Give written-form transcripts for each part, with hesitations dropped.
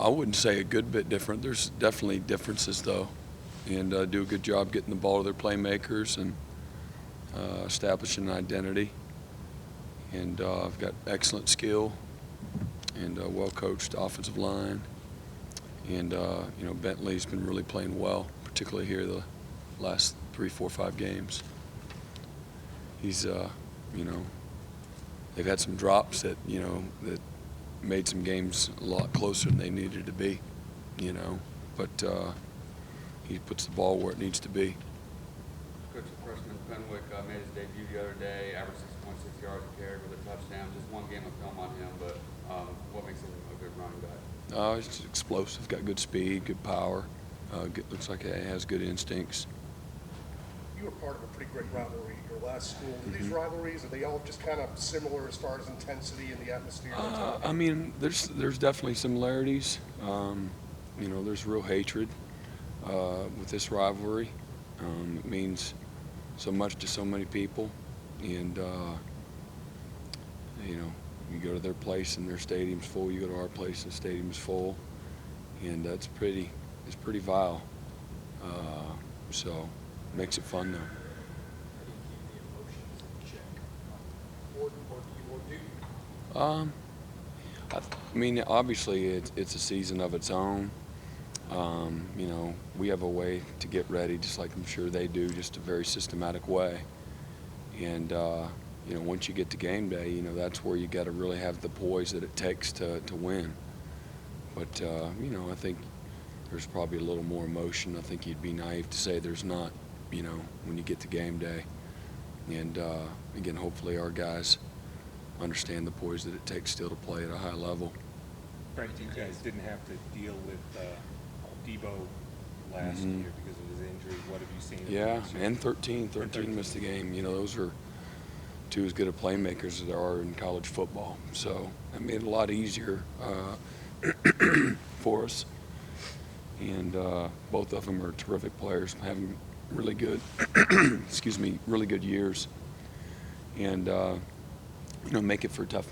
I wouldn't say a good bit different. There's definitely differences, though, and do a good job getting the ball to their playmakers and establishing an identity. And I've got excellent skill and well-coached offensive line. And, Bentley's been really playing well, particularly here the last 3, 4, 5 games. He's, they've had some drops that made some games a lot closer than they needed to be, but he puts the ball where it needs to be. Coach, the freshman Fenwick made his debut the other day, averaged 6.6 yards a carry with a touchdown. Just one game of film on him, but what makes him a good running back? He's explosive, got good speed, good power. Looks like he has good instincts. You were part of a pretty great rivalry at your last school. Are these rivalries, are they all just kind of similar as far as intensity and the atmosphere? I mean, there's definitely similarities. There's real hatred with this rivalry. It means so much to so many people, and you go to their place and their stadium's full. You go to our place and the stadium's full, and it's pretty vile. So makes it fun though. I mean, obviously it's a season of its own. We have a way to get ready, just like I'm sure they do, just a very systematic way. And once you get to game day, that's where you got to really have the poise that it takes to win. But I think there's probably a little more emotion. I think you'd be naive to say there's not, when you get to game day. And again, hopefully our guys understand the poise that it takes still to play at a high level. Frank, you guys didn't have to deal with Debo last year because of his injury. What have you seen? Yeah, and 13 missed the game. Those are two as good of playmakers as there are in college football. So that made it a lot easier for us. And both of them are terrific players, having really good, really good years. And make it for a tough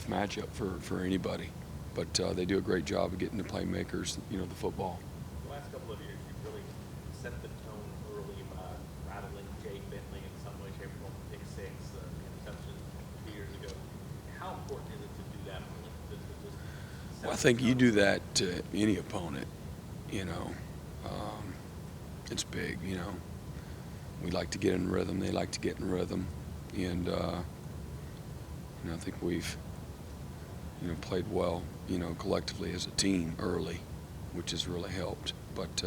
matchup for anybody. But they do a great job of getting the playmakers, the football. The last couple of years, you've really set the tone early by rattling Jay Bentley in some way, shape, or form. Pick 6, interception 2 years ago. How important is it to do that? Well, I think you do that to any opponent. It's big. We like to get in rhythm. They like to get in rhythm, and I think we've played well, collectively as a team early, which has really helped. But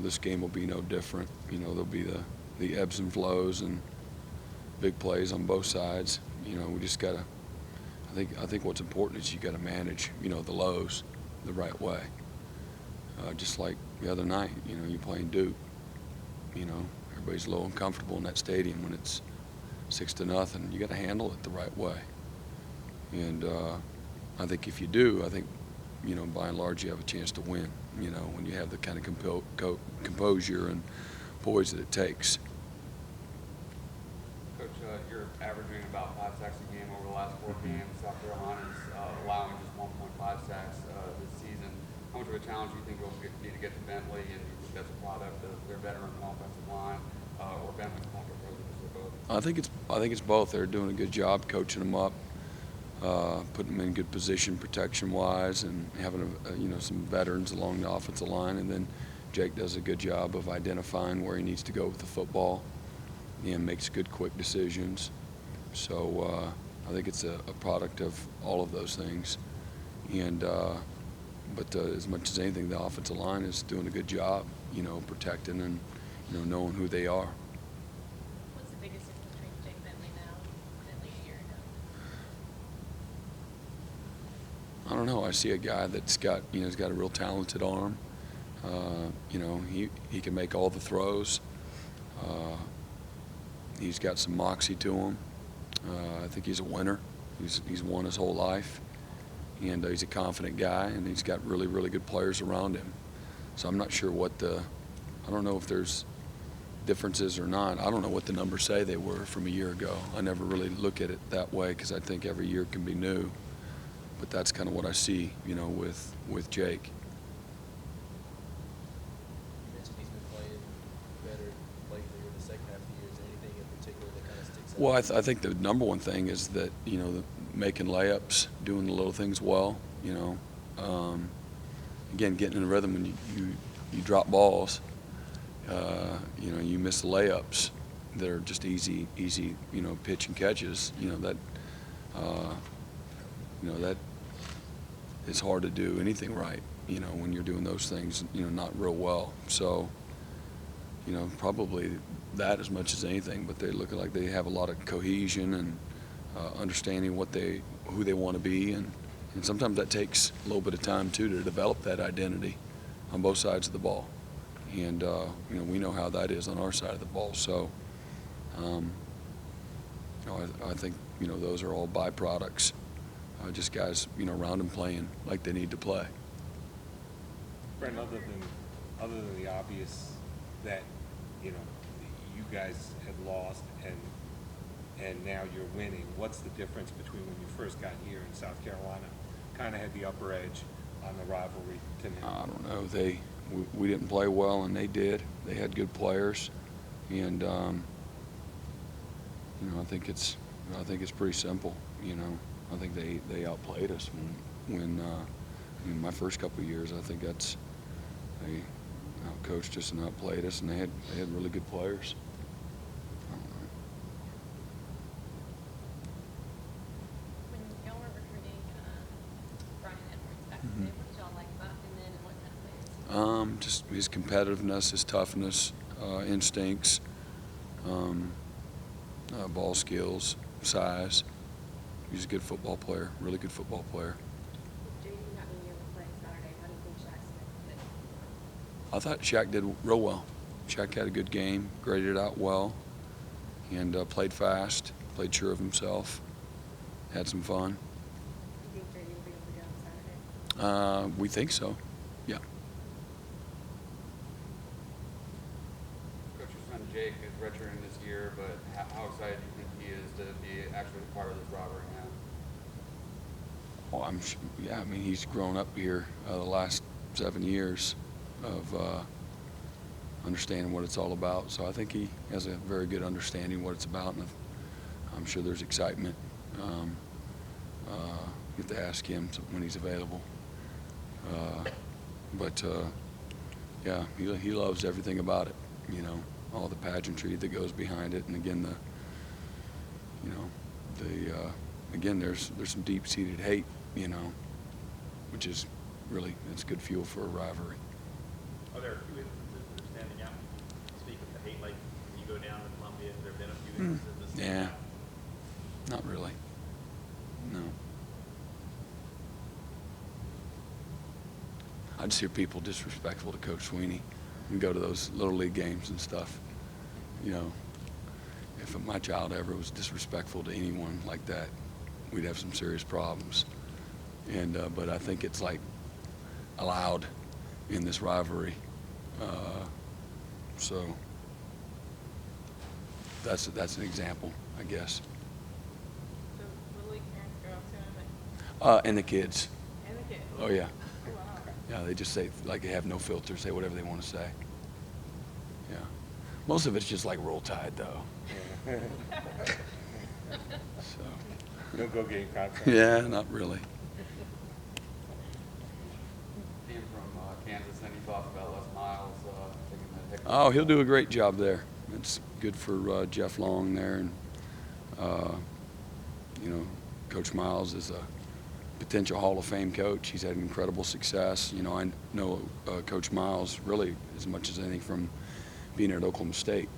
this game will be no different. There'll be the ebbs and flows and big plays on both sides. We just gotta. I think what's important is you got to manage, the lows the right way. Just like the other night, you're playing Duke. Everybody's a little uncomfortable in that stadium when it's 6-0. You got to handle it the right way. And I think if you do, by and large you have a chance to win. When you have the kind of composure and poise that it takes. Coach, you're averaging about 5 sacks a game over the last 4 games. South Carolina's allowing just 1.5 sacks this season. How much of a challenge do you think it will be to get to Bentley, and do you think that's a product of their veteran offensive line or Bentley's pocket presence, or both? I think it's both. They're doing a good job coaching them up, putting them in good position protection-wise, and having some veterans along the offensive line. And then Jake does a good job of identifying where he needs to go with the football and makes good, quick decisions. So I think it's a product of all of those things. And but as much as anything, the offensive line is doing a good job, protecting and knowing who they are. What's the biggest difference between Jake Bentley now and Bentley a year ago? I don't know. I see a guy that's got he's got a real talented arm. He can make all the throws. He's got some moxie to him. I think he's a winner. He's won his whole life, and he's a confident guy, and he's got really, really good players around him. So I'm not sure I don't know if there's differences or not. I don't know what the numbers say they were from a year ago. I never really look at it that way because I think every year can be new. but that's kind of what I see, you know, with Jake. You mentioned he's been playing better lately in the second half of the year. Is there anything in particular that kind of sticks out? Well, I think the number one thing is that, you know, making layups, doing the little things well, you know. Again, getting in a rhythm when you drop balls, you know, you miss the layups that are just easy, you know, pitch and catches, you know, that it's hard to do anything right, you know, when you're doing those things, you know, not real well. So, you know, probably that as much as anything, but they look like they have a lot of cohesion and understanding who they want to be, and sometimes that takes a little bit of time too to develop that identity on both sides of the ball. And you know, we know how that is on our side of the ball. So, you know, I think, you know, those are all byproducts. Just guys, you know, around them playing like they need to play. Brent, other than the obvious that, you know, you guys had lost and now you're winning, what's the difference between when you first got here in South Carolina, kind of had the upper edge on the rivalry to now? I don't know. We didn't play well, and they did. They had good players, and you know, I think it's pretty simple. You know, I think they outplayed us when I mean, my first couple of years. I think they outcoached us and outplayed us, and they had really good players. I don't know. When y'all were recruiting Brian Edwards back in the day, what did y'all like about him then, and what kind of players? Just his competitiveness, his toughness, instincts, ball skills, size. He's a good football player, really good football player. JD not being able to play Saturday, how do you think Shaq Smith did? I thought Shaq did real well. Shaq had a good game, graded out well, and played fast, played sure of himself, had some fun. Do you think JD will be able to get on Saturday? We think so, yeah. Coach, your son Jake is redshirting this year, but how excited do you think he is to be actually part of this rivalry now? Oh, yeah, I mean, he's grown up here the last 7 years of understanding what it's all about. So I think he has a very good understanding what it's about, and I'm sure there's excitement. You have to ask him when he's available. But yeah, he loves everything about it, you know, all the pageantry that goes behind it. And again, again, there's some deep-seated hate, you know, which is really, it's good fuel for a rivalry. Are there a few instances that are standing out? Speak of the hate, like when you go down to Columbia, have there been a few instances that stand Yeah, out? not really, no. I just hear people disrespectful to Coach Sweeney. We go to those Little League games and stuff, you know. If my child ever was disrespectful to anyone like that, we'd have some serious problems. And but I think it's like allowed in this rivalry. So that's an example, I guess. So Little League parents go up to him And the kids. and the kids. Oh yeah. Oh, wow. Yeah, they just say, like, they have no filter, say whatever they want to say. Yeah. Most of it's just like Roll Tide, though. So. No go Gamecocks. Yeah, not really. Being from Kansas, any thoughts about Les Miles taking the head coach? Oh, he'll do a great job there. It's good for Jeff Long there, and you know, Coach Miles is a potential Hall of Fame coach. He's had incredible success. You know, I know Coach Miles really as much as anything from being at Oklahoma State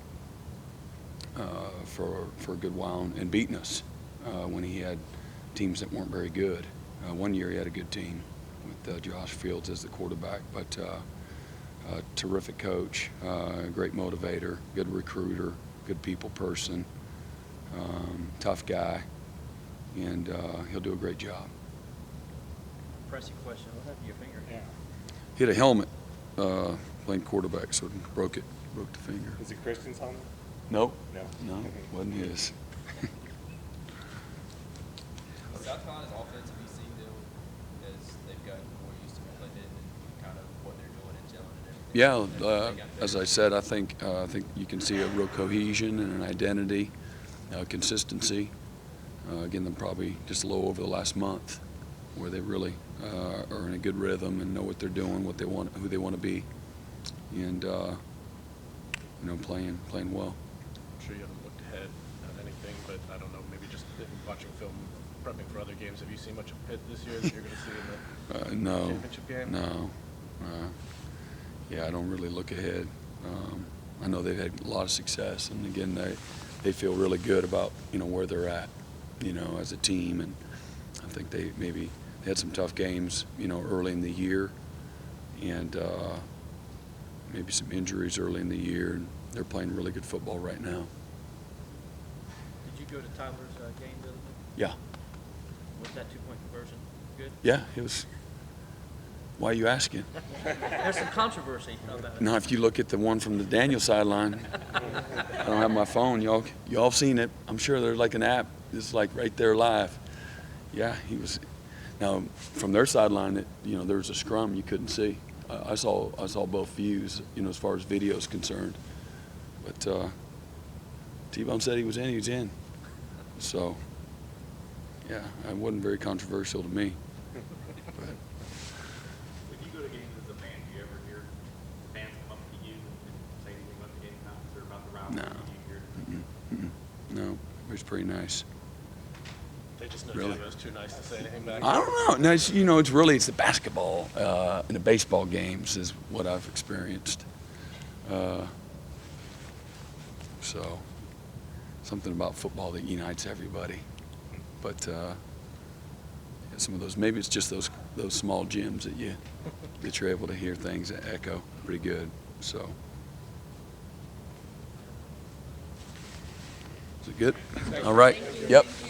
for a good while and beating us when he had teams that weren't very good. One year he had a good team with Josh Fields as the quarterback, but terrific coach, great motivator, good recruiter, good people person, tough guy, and he'll do a great job. Pressing question, what happened to your finger? Yeah. Hit a helmet playing quarterback, so it broke the finger. Is it Christian's helmet? Nope. No. Wasn't his. South Carolina's offense, have you seen them Yeah, as I said, I think you can see a real cohesion and an identity, consistency. Again, them probably just a little over the last month, where they really are in a good rhythm and know what they're doing, what they want, who they want to be, and playing well. I'm sure you haven't looked ahead at anything, but I don't know, maybe just in watching film, prepping for other games, have you seen much of Pitt this year that you're going to see in the No, championship game? no. Yeah, I don't really look ahead. I know they've had a lot of success, and again, they feel really good about where they're at, as a team, and I think they had some tough games, early in the year, and maybe some injuries early in the year, and they're playing really good football right now. Did you go to Tyler's game the other day? Yeah, Was that 2-point conversion good? yeah, it was. Why are you asking? There's some controversy about it. Now, if you look at the one from the Daniel sideline, I don't have my phone. Y'all have seen it. I'm sure there's like an app. It's like right there live. Yeah, he was. Now, from their sideline, there was a scrum you couldn't see. I saw both views, as far as video is concerned. But T-Bone said he was in. He was in. So, yeah, it wasn't very controversial to me. But, When you go to games as a fan, do you ever hear fans come up to you and say anything about the game times or about the rivalry? Do you hear? no, it was pretty nice. They just know Really? Jim is too nice to say anything back. I don't know. No, it's the basketball and the baseball games is what I've experienced. So something about football that unites everybody. But some of those, maybe it's just those small gyms that you're able to hear things that echo pretty good. So is it good? All right. Yep.